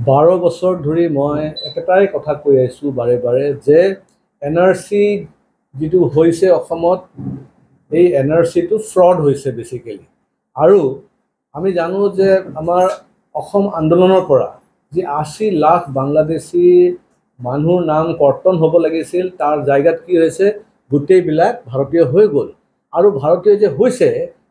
12 বছৰ ধৰি মই একেটাই কথা কৈ আছোঁ বাৰে বাৰে যে NRC যিটো হৈছে অসমত এই NRCটো ফ্ৰড হৈছে বেছিকেলি। আৰু আমি জানো যে আমাৰ অসম আন্দোলনৰ পৰা যি 80 লাখ বাংলাদেশী মানুহৰ নাম কৰ্তন হ'ব লাগিছিল তাৰ জায়গাত কি হৈছে গোটেইবিলাক ভাৰতীয় হৈ গ'ল। আৰু ভাৰতীয় যে হৈছে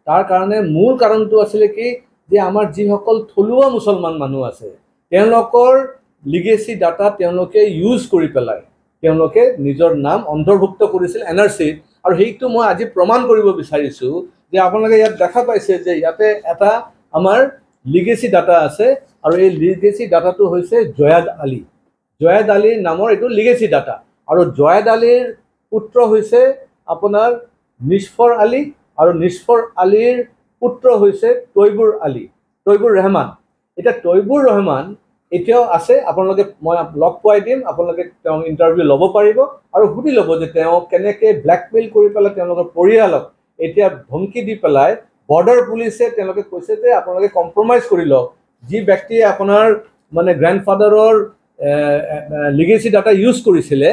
তাৰ কাৰণে মূল কাৰণটো আছিলে কি যে আমাৰ যিসকল থলুৱা মুছলমান মানুহ আছে তেওঁলোকৰ লিগেসি ডাটা তেওঁলোকে ইউজ কৰি পেলাই তেওঁলোকে নিজৰ নাম অন্তৰ্ভুক্ত কৰিছিল NRCত। আৰু সেইটো মই আজি প্ৰমাণ কৰিব বিচাৰিছোঁ যে আপোনালোকে ইয়াত দেখা পাইছে যে ইয়াতে এটা আমাৰ লিগেসি ডাটা আছে আৰু এই লিগেসি ডাটাটো হৈছে জয়াদ আলী। জয়াদ আলীৰ নামৰ এইটো লিগেসি ডাটা। আৰু জয়াদ আলীৰ পুত্ৰ হৈছে আপোনাৰ নিছফৰ আলী আৰু নিছফৰ আলীৰ পুত্ৰ হৈছে তৈবুৰ আলী, তৈবুৰ ৰহমান। এতিয়া তৈবুৰ ৰহমান এতিয়াও আছে, আপোনালোকে মই লগ পোৱাই দিম, আপোনালোকে তেওঁ ইণ্টাৰভিউ ল'ব পাৰিব আৰু সুধি ল'ব যে তেওঁ কেনেকৈ ব্লেকমেইল কৰি পেলাই তেওঁলোকৰ পৰিয়ালক এতিয়া ধমকি দি পেলাই বৰ্ডাৰ পুলিচে তেওঁলোকে কৈছে যে আপোনালোকে কম্প্ৰমাইজ কৰি লওক। যি ব্যক্তিয়ে আপোনাৰ মানে গ্ৰেণ্ডফাদাৰৰ লিগেসি ডাটা ইউজ কৰিছিলে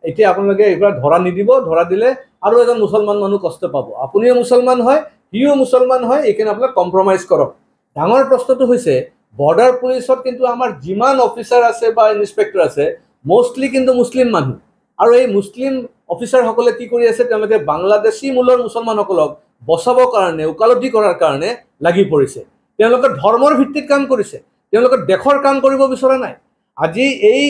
এতিয়া আপোনালোকে এইবাৰ ধৰা নিদিব, ধৰা দিলে আৰু এজন মুছলমান মানুহ কষ্ট পাব। আপুনিও মুছলমান হয়, সিও মুছলমান হয়, এইখিনি আপোনাক কম্প্ৰমাইজ কৰক। ডাঙৰ প্ৰশ্নটো হৈছে বৰ্ডাৰ পুলিচত কিন্তু আমাৰ যিমান অফিচাৰ আছে বা ইনস্পেক্টৰ আছে মোষ্টলি কিন্তু মুছলিম মানুহ। আৰু এই মুছলিম অফিচাৰসকলে কি কৰি আছে তেওঁলোকে বাংলাদেশী মূলৰ মুছলমানসকলক বচাবৰ কাৰণে ওকালতি কৰাৰ কাৰণে লাগি পৰিছে। তেওঁলোকে ধৰ্মৰ ভিত্তিত কাম কৰিছে, তেওঁলোকে দেশৰ কাম কৰিব বিচৰা নাই। আজি এই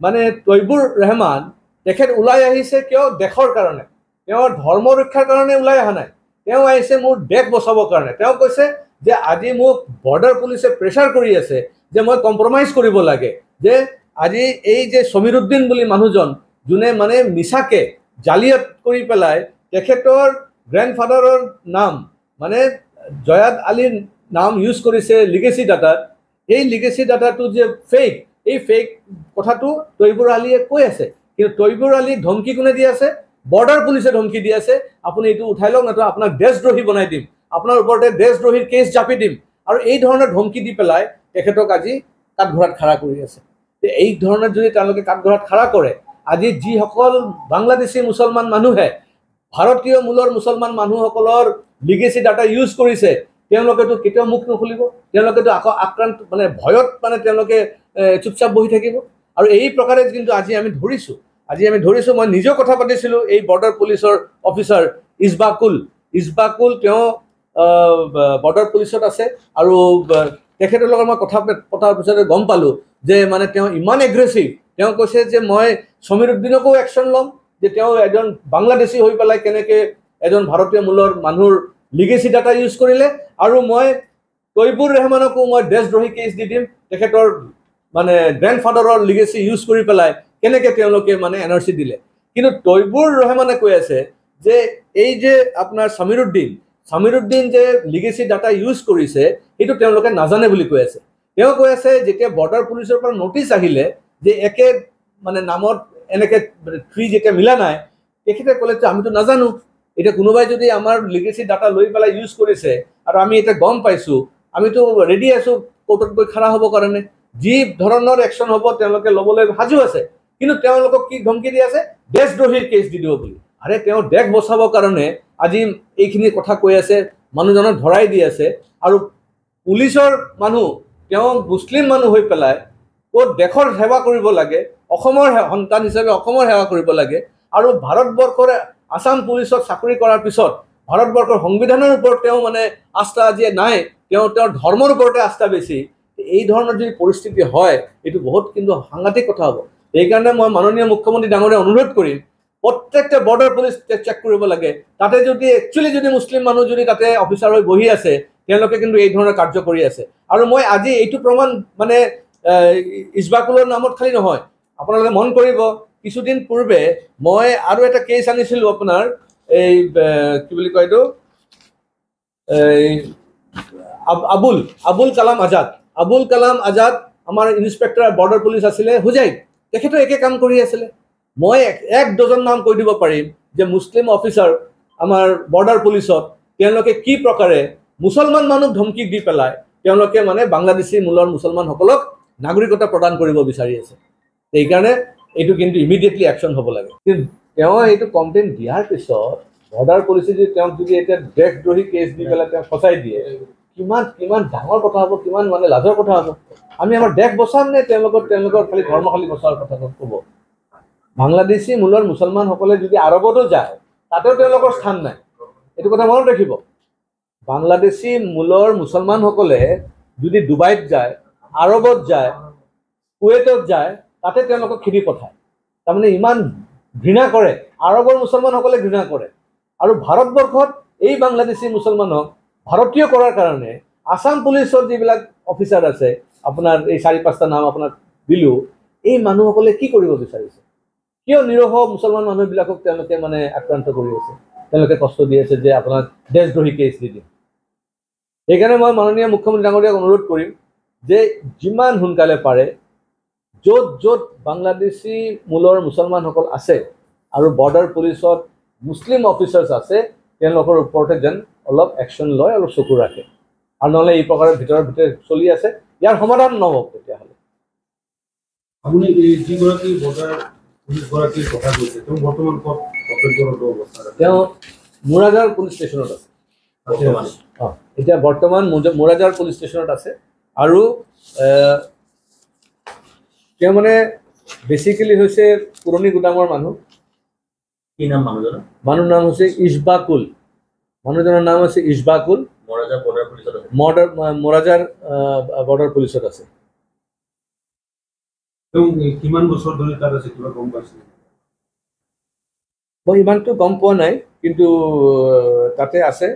মানে তৈবুৰ ৰহমান তেখেত ওলাই আহিছে কিয়? দেশৰ কাৰণে। তেওঁ ধৰ্ম ৰক্ষাৰ কাৰণে ওলাই অহা নাই, তেওঁ আহিছে মোৰ দেশ বচাবৰ কাৰণে। তেওঁ কৈছে যে আজি মোক বৰ্ডাৰ পুলিচে প্ৰেছাৰ কৰি আছে যে মই কম্প্ৰমাইজ কৰিব লাগে, যে আজি এই যে সমীৰুদ্দিন বুলি মানুহজন যোনে মানে মিছাকে জালিয়াত কৰি পেলাই তেখেতৰ গ্ৰেণ্ডফাদাৰৰ নাম মানে জয়াদ আলীৰ নাম ইউজ কৰিছে লিগেসি ডাটাত। এই লিগেসি ডাটাটো যে ফেক, এই ফেক কথাটো তৈবুৰ আলীয়ে কৈ আছে, কিন্তু তৈবুৰ আলীক ধমকি কোনে দি আছে? বৰ্ডাৰ পুলিচে ধমকি দি আছে, আপুনি এইটো উঠাই লওক নতুবা আপোনাক দেশদ্ৰোহী বনাই দিম, আপোনাৰ ওপৰতে দেশদ্ৰোহীৰ কেছ জাপি দিম। আৰু এই ধৰণৰ ধমকি দি পেলাই তেখেতক আজি কাঠঘৰাত খাৰা কৰি আছে। এই ধৰণে যদি তেওঁলোকে কাঠঘৰাত খাৰা কৰে, আজি যিসকল বাংলাদেশী মুছলমান মানুহে ভাৰতীয় মূলৰ মুছলমান মানুহসকলৰ লিগেসি ডাটা ইউজ কৰিছে তেওঁলোকেতো কেতিয়াও মুখ নুখুলিব, তেওঁলোকেতো আকৌ আক্ৰান্ত মানে ভয়ত মানে তেওঁলোকে চুপচাপ বহি থাকিব। আৰু এই প্ৰকাৰে কিন্তু আজি আমি ধৰিছোঁ মই নিজেও কথা পাতিছিলোঁ এই বৰ্ডাৰ পুলিচৰ অফিচাৰ ইছবাকুল, তেওঁ বৰ্ডাৰ পুলিচত আছে। আৰু তেখেতৰ লগত মই কথা পতাৰ পিছতে গম পালোঁ যে মানে তেওঁ ইমান এগ্ৰেছিভ। তেওঁ কৈছে যে মই সমীৰুদ্দিনকো একশ্যন ল'ম, যে তেওঁ এজন বাংলাদেশী হৈ পেলাই কেনেকৈ এজন ভাৰতীয় মূলৰ মানুহৰ লিগেসি ডাটা ইউজ কৰিলে, আৰু মই তৈবুৰ ৰহমানকো মই দেশদ্ৰোহী কেছ দি দিম, তেখেতৰ মানে গ্ৰেণ্ডফাদাৰৰ লিগেসি ইউজ কৰি পেলাই কেনেকৈ তেওঁলোকে মানে NRC দিলে। কিন্তু তৈবুৰ ৰহমানে কৈ আছে যে এই যে আপোনাৰ সমীৰুদ্দিন যে লিগেসি ডাটা ইউজ কৰিছে সেইটো তেওঁলোকে নাজানে বুলি কৈ আছে। তেওঁ কৈ আছে যেতিয়া বৰ্ডাৰ পুলিচৰ পৰা নটিচ আহিলে যে একে মানে নামত এনেকৈ থ্ৰী যেতিয়া মিলা নাই, তেখেতে ক'লে যে আমিতো নাজানো, এতিয়া কোনোবাই যদি আমাৰ লিগেসি ডাটা লৈ পেলাই ইউজ কৰিছে আৰু আমি এতিয়া গম পাইছোঁ, আমিতো ৰেডি আছোঁ কোৰ্টত গৈ খাৰা হ'বৰ কাৰণে, যি ধৰণৰ একশ্যন হ'ব তেওঁলোকে ল'বলৈ সাজু আছে। কিন্তু তেওঁলোকক কি ধমকি দি আছে? দেশদ্ৰোহীৰ কেছ দি দিব বুলি। আৰে তেওঁ দেশ বচাবৰ কাৰণে আজি এইখিনি কথা কৈ আছে, মানুহজনক ধৰাই দি আছে। আৰু পুলিচৰ মানুহ তেওঁ মুছলিম মানুহ হৈ পেলাই ক'ত দেশৰ সেৱা কৰিব লাগে, অসমৰ সন্তান হিচাপে অসমৰ সেৱা কৰিব লাগে। আৰু ভাৰতবৰ্ষৰ আছাম পুলিচত চাকৰি কৰাৰ পিছত ভাৰতবৰ্ষৰ সংবিধানৰ ওপৰত তেওঁ মানে আস্থা আজি নাই, তেওঁৰ ধৰ্মৰ ওপৰতে আস্থা বেছি। এই ধৰণৰ যদি পৰিস্থিতি হয় এইটো বহুত কিন্তু সাংঘাতিক কথা হ'ব। সেইকাৰণে মই মাননীয় মুখ্যমন্ত্ৰী ডাঙৰীয়া অনুৰোধ কৰিম প্ৰত্যেকটা বৰ্ডাৰ পুলিচ চেক কৰিব লাগে, তাতে যদি একচুৱেলি যদি মুছলিম মানুহ যদি তাতে অফিচাৰ হৈ বহি আছে তেওঁলোকে কিন্তু এই ধৰণৰ কাৰ্য কৰি আছে। আৰু মই আজি এইটো প্ৰমাণ মানে ইছবাকুলৰ নামত খালি নহয়, আপোনালোকে মন কৰিব কিছুদিন পূৰ্বে মই আৰু এটা কেছ আনিছিলোঁ আপোনাৰ এই কি বুলি কয় এইটো আবুল কালাম আজাদ আমাৰ ইনস্পেক্টৰ বৰ্ডাৰ পুলিচ আছিলে হুজাইত, তেখেতো একে কাম কৰি আছিলে। মই এক ডজন নাম কৈ দিব পাৰিম যে মুছলিম অফিচাৰ আমাৰ বৰ্ডাৰ পুলিচত তেওঁলোকে কি প্ৰকাৰে মুছলমান মানুহক ধমকি দি পেলাই তেওঁলোকে মানে বাংলাদেশী মূলৰ মুছলমানসকলক নাগৰিকতা প্ৰদান কৰিব বিচাৰি আছে সেইকাৰণে এইটো কিন্তু ইমিডিয়েটলি একশ্যন হ'ব লাগে কিন্তু তেওঁ এইটো কমপ্লেইন দিয়াৰ পিছত বৰ্ডাৰ পলিচি যদি তেওঁক যদি এতিয়া দেশদ্ৰোহী কেছ দি পেলাই তেওঁক ফচাই দিয়ে কিমান কিমান ডাঙৰ কথা হ'ব কিমান মানে লাজৰ কথা হ'ব আমি আমাৰ দেশ বচাম নে তেওঁলোকৰ খালি ধৰ্ম খালি বচোৱাৰ কথা ক'ব বাংলাদেশী মূলৰ মুছলমানসকলে যদি আৰৱতো যায় তাতেও তেওঁলোকৰ স্থান নাই এইটো কথা মনত ৰাখিব বাংলাদেশী মূলৰ মুছলমানসকলে যদি ডুবাইত যায় আৰৱত যায় কুৱেইটত যায় তাতে তেওঁলোকক খেদি পঠায় তাৰমানে ইমান ঘৃণা কৰে আৰৱৰ মুছলমানসকলে ঘৃণা কৰে আৰু ভাৰতবৰ্ষত এই বাংলাদেশী মুছলমানক ভাৰতীয় কৰাৰ কাৰণে আসাম পুলিচৰ যিবিলাক অফিচাৰ আছে আপোনাৰ এই 4-5টা নাম আপোনাক দিলোঁ এই মানুহসকলে কি কৰিব বিচাৰিছে কিয় নিৰহ মুছলমান মানুহবিলাকক তেওঁলোকে মানে আক্ৰান্ত কৰি আছে তেওঁলোকে কষ্ট দি আছে যে আপোনাক দেশদ্ৰোহী কেছ দি দিম সেইকাৰণে মই মাননীয় মুখ্যমন্ত্ৰী ডাঙৰীয়াক অনুৰোধ কৰিম যে যিমান সোনকালে পাৰে য'ত য'ত বাংলাদেশী মূলৰ মুছলমানসকল আছে আৰু বৰ্ডাৰ পুলিচত মুছলিম অফিচাৰ্ছ আছে তেওঁলোকৰ ওপৰতে যেন অলপ একশ্যন লয় আৰু চকু ৰাখে আৰু নহ'লে এই প্ৰকাৰে ভিতৰে চলি আছে ইয়াৰ সমাধান নহ'ব তেতিয়াহ'লে আপুনি যিগৰাকী বৰ্ডাৰ পুলিচগৰাকীৰ কথা কৈছে তেওঁ বৰ্তমান কৰ্তব্যৰত অৱস্থা তেওঁ মোৰাজাৰ পুলিচ ষ্টেচনত আছে এতিয়া বৰ্তমান মোৰাজাৰ পুলিচ ষ্টেচনত আছে আৰু তেওঁ মানে বেচিকেলি হৈছে পুৰণি গুদামৰ মানুহ কি নাম মানুহজনৰ মানুহৰ নাম হৈছে ইছবাকুল মানুহজনৰ নাম হৈছে ইছবাকুল মোৰাজাৰ বৰ্ডাৰ পুলিচত আছে মোৰাজাৰ বৰ্ডাৰ পুলিচত আছে তেওঁ কিমান বছৰ ধৰি তাত আছে কিবা গম পাইছে মই ইমানটো গম পোৱা নাই কিন্তু তাতে আছে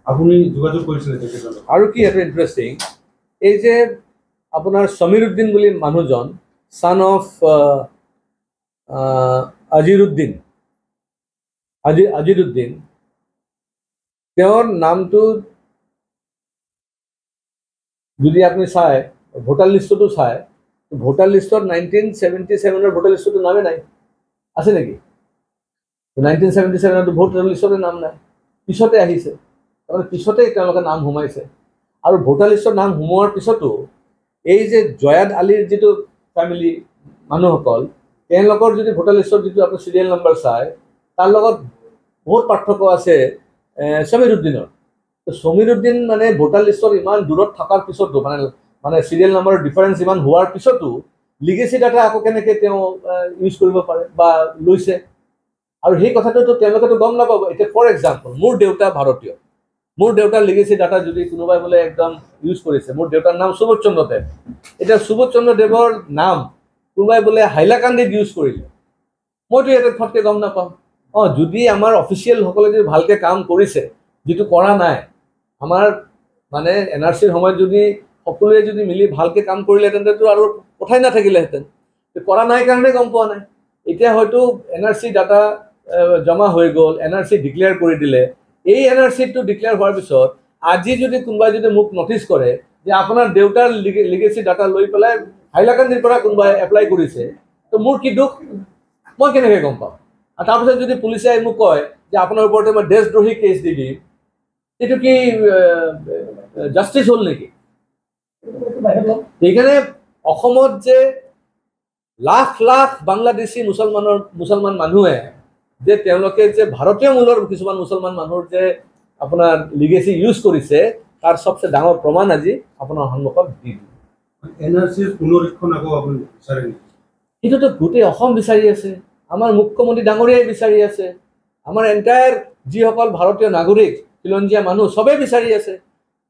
আপুনি যোগাযোগ কৰিছিলে তেখেতৰ আৰু কি এটা ইণ্টাৰেষ্টিং এই যে আপোনাৰ সমীৰুদ্দিন বুলি মানুহজন ছান অফ আজিৰুদ্দিন তেওঁৰ নামটো যদি আপুনি চায় ভোটাৰ লিষ্টতো চায় ভোটাৰ লিষ্টত 1977 ভোটাৰ লিষ্টতো নামে নাই আছে নেকি 1977 ভোটাৰ লিষ্টতে নাম নাই পিছতে আহিছে তাৰমানে পিছতে তেওঁলোকে নাম সোমাইছে আৰু ভোটাৰ লিষ্টৰ নাম সোমোৱাৰ পিছতো এই যে জয়াদ আলীৰ যিটো ফেমিলি মানুহসকল তেওঁলোকৰ যদি ভোটাৰ লিষ্টৰ যিটো আপুনি চিৰিয়েল নম্বৰ চায় তাৰ লগত বহুত পাৰ্থক্য আছে সমীৰুদ্দিনৰ সমীৰুদ্দিন মানে ভোটাৰ লিষ্টৰ ইমান দূৰত থকাৰ পিছতো মানে চিৰিয়েল নম্বৰৰ ডিফাৰেঞ্চ ইমান হোৱাৰ পিছতো লিগেচি ডাটা আকৌ কেনেকৈ তেওঁ ইউজ কৰিব পাৰে বা লৈছে আৰু সেই কথাটোতো তেওঁলোকেতো গম নাপাব এতিয়া ফৰ এক্সাম্পল মোৰ দেউতা ভাৰতীয় মোৰ দেউতাৰ লিগেচি ডাটা যদি কোনোবাই বোলে একদম ইউজ কৰিছে মোৰ দেউতাৰ নাম সুবোধ চন্দ্ৰ দেৱ এতিয়া সুবোধ চন্দ্ৰ দেৱৰ নাম কোনোবাই বোলে হাইলাকান্দিত ইউজ কৰিলে মইতো ইয়াতে ফটকৈ গম নাপাম যদি আমাৰ অফিচিয়েলসকলে যদি ভালকৈ কাম কৰিছে যিটো কৰা নাই আমাৰ মানে NRCৰ সময়ত যদি সকলোৱে যদি মিলি ভালকৈ কাম কৰিলেহেঁতেনতো আৰু কথাই নাথাকিলেহেঁতেন কৰা নাই কাৰণে গম পোৱা নাই এতিয়া হয়তো NRC ডাটা জমা হৈ গ'ল NRC ডিক্লেয়াৰ কৰি দিলে এই NRCটো ডিক্লেয়াৰ হোৱাৰ পিছত আজি যদি কোনোবাই যদি মোক নটিচ কৰে যে আপোনাৰ দেউতাৰ লিগেচি ডাটা লৈ পেলাই হাইলাকান্দিৰ পৰা কোনোবাই এপ্লাই কৰিছে তো মোৰ কি দুখ মই কেনেকৈ গম পাম আৰু তাৰপিছত যদি পুলিচে আহি মোক কয় যে আপোনাৰ ওপৰতে মই দেশদ্ৰোহী কেছ দি দিম এইটো কি জাষ্টিচ হ'ল নেকি সেইকাৰণে অসমত যে লাখ লাখ বাংলাদেশী মুছলমান মানুহে যে তেওঁলোকে যে ভাৰতীয় মূলৰ কিছুমান মুছলমান মানুহৰ যে আপোনাৰ লিগেচি ইউজ কৰিছে তাৰ সবচে ডাঙৰ প্ৰমাণ আজি আপোনাৰ সন্মুখত দি দিম NRCৰ পুনৰীক্ষণ আকৌ আপুনি বিচাৰে নেকি এইটোতো গোটেই অসম বিচাৰি আছে আমাৰ মুখ্যমন্ত্ৰী ডাঙৰীয়াই বিচাৰি আছে আমাৰ এণ্টায়াৰ যিসকল ভাৰতীয় নাগৰিক খিলঞ্জীয়া মানুহ চবেই বিচাৰি আছে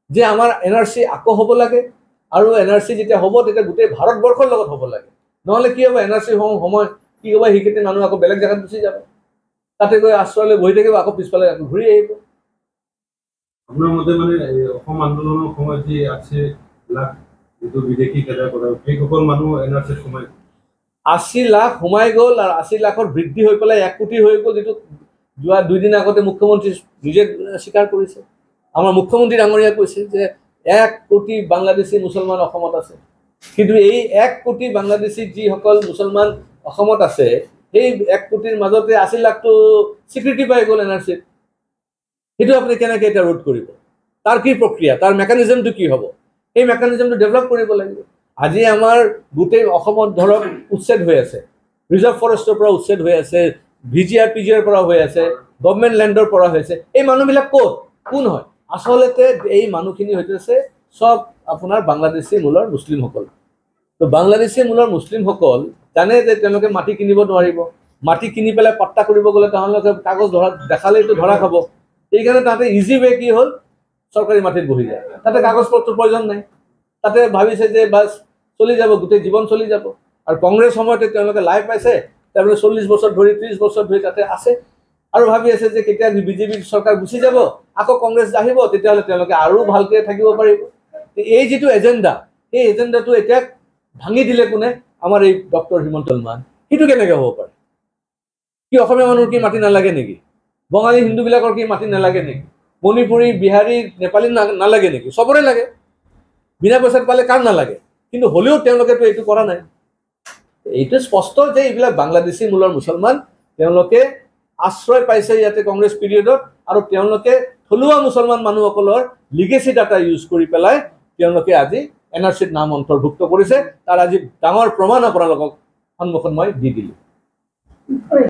যে আমাৰ NRC আকৌ হ'ব লাগে আৰু NRC যেতিয়া হ'ব তেতিয়া গোটেই ভাৰতবৰ্ষৰ লগত হ'ব লাগে নহ'লে কি হ'ব NRC সময় কি হ'ব সেইকেইটা মানুহ আকৌ বেলেগ জেগাত গুচি যাব তাতে গৈ আশ্ৰয় লৈ বহি থাকিব আকৌ পিছফালে আকৌ ঘূৰি আহিব আপোনাৰ মতে মানে অসম আন্দোলনৰ সময়ত যি আছে লাখ যিটো বিদেশী খেদাৰ কথা সেইসকল মানুহ NRCত সোমাই 80 লাখ সোমাই গ'ল আৰু 80 লাখৰ বৃদ্ধি হৈ পেলাই 1 কোটি হৈ গ'ল যিটো যোৱা 2 দিন আগতে মুখ্যমন্ত্ৰী নিজে স্বীকাৰ কৰিছে আমাৰ মুখ্যমন্ত্ৰী ডাঙৰীয়া কৈছে যে 1 কোটি বাংলাদেশী মুছলমান অসমত আছে কিন্তু এই 1 কোটি বাংলাদেশী যিসকল মুছলমান অসমত আছে সেই 1 কোটিৰ মাজতে 80 লাখটো স্বীকৃতি পাই গ'ল NRCত সেইটো আপুনি কেনেকৈ এটা ৰোধ কৰিব তাৰ কি প্ৰক্ৰিয়া, তাৰ মেকানিজমটো কি হ'ব, সেই মেকানিজমটো ডেভেলপ কৰিব লাগিব। আজি আমাৰ গোটেই অসমত ধৰক উচ্ছেদ হৈ আছে, ৰিজাৰ্ভ ফৰেষ্টৰ পৰা উচ্ছেদ হৈ আছে, VGR PGR পৰা হৈ আছে, গভৰ্ণমেণ্ট লেণ্ডৰ পৰা হৈছে। এই মানুহবিলাক ক'ত, কোন হয়? আচলতে এই মানুহখিনি হৈছে চব আপোনাৰ বাংলাদেশী মূলৰ মুছলিমসকল। তো বাংলাদেশী মূলৰ মুছলিমসকল জানে যে তেওঁলোকে মাটি কিনিব নোৱাৰিব, মাটি কিনি পেলাই পাট্টা কৰিব গ'লে তেওঁলোকে কাগজ দেখালেইতো ধৰা খাব। সেইকাৰণে তাতে ইজি ৱে কি হ'ল, চৰকাৰী মাটিত বহি যায়, তাতে কাগজ পত্ৰৰ প্ৰয়োজন নাই, তাতে ভাবিছে যে বাছ চলি যাব, গোটেই জীৱন চলি যাব। আৰু কংগ্ৰেছ সময়তে তেওঁলোকে লাই পাইছে, তাৰমানে 40 বছৰ ধৰি 30 বছৰ ধৰি তাতে আছে, আৰু ভাবি আছে যে কেতিয়া বিজেপি চৰকাৰ গুচি যাব, আকৌ কংগ্ৰেছ আহিব, তেতিয়াহ'লে তেওঁলোকে আৰু ভালকৈ থাকিব পাৰিব। এই যিটো এজেণ্ডা, এই এজেণ্ডাটো এতিয়া ভাঙি দিলে কোনে, আমাৰ এই ডক্টৰ হিমন্ত বিশ্ব শৰ্মা। সেইটো কেনেকৈ হ'ব পাৰে? কি অসমীয়া মানুহৰ কি মাটি নালাগে নেকি? বঙালী হিন্দুবিলাকৰ কি মাটি নালাগে নেকি? মণিপুৰী, বিহাৰী, নেপালী নালাগে নেকি? চবৰে লাগে, বিনা পইচাত পালে কাৰ নালাগে? কিন্তু হ'লেও তেওঁলোকেতো এইটো কৰা নাই। এইটো স্পষ্ট যে এইবিলাক বাংলাদেশী মূলৰ মুছলমান, তেওঁলোকে আশ্ৰয় পাইছে ইয়াতে কংগ্ৰেছ পিৰিয়ডত, আৰু তেওঁলোকে থলুৱা মুছলমান মানুহসকলৰ লিগেচি ডাটা ইউজ কৰি পেলাই তেওঁলোকে আজি NRCত নাম অন্তৰ্ভুক্ত কৰিছে। তাৰ আজি ডাঙৰ প্ৰমাণ আপোনালোকক সন্মুখত মই দি দিলোঁ।